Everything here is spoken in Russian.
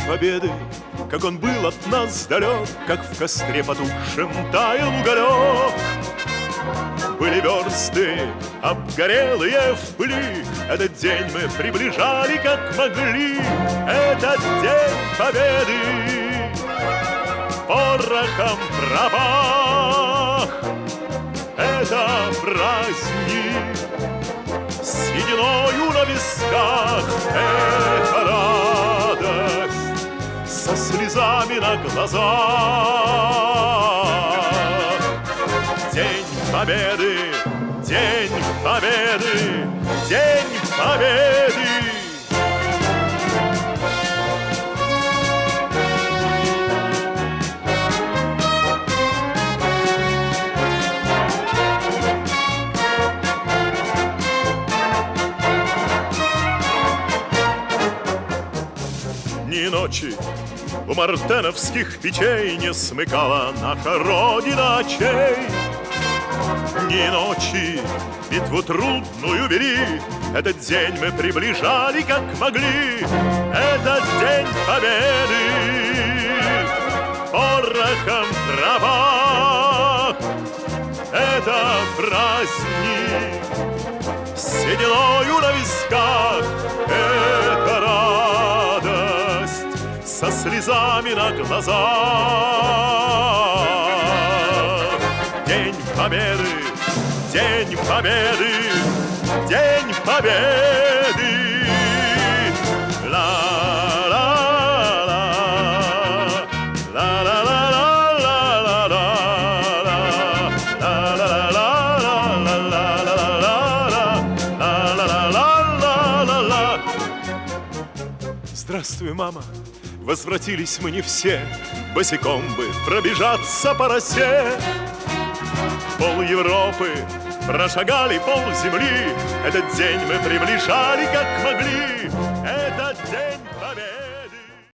победы, как он был от нас далек, как в костре потухшем таял уголек. Были версты обгорелые в пыли, этот день мы приближали как могли. Этот день победы порохом пропах. Это праздник с сединою на висках. Это радость со слезами на глазах. День победы, день победы, день победы. Ни ночи у мартеновских печей не смыкала наша Родина очей. Ни ночи битву трудную вели, этот день мы приближали как могли. Этот день победы порохом в травах. Это праздник с сединою на висках. Это радость со слезами на глазах. День победы, день победы, день победы. Здравствуй, мама. Возвратились мы не все, босиком бы пробежаться по росе. Пол Европы прошагали, пол земли, этот день мы приближали как могли.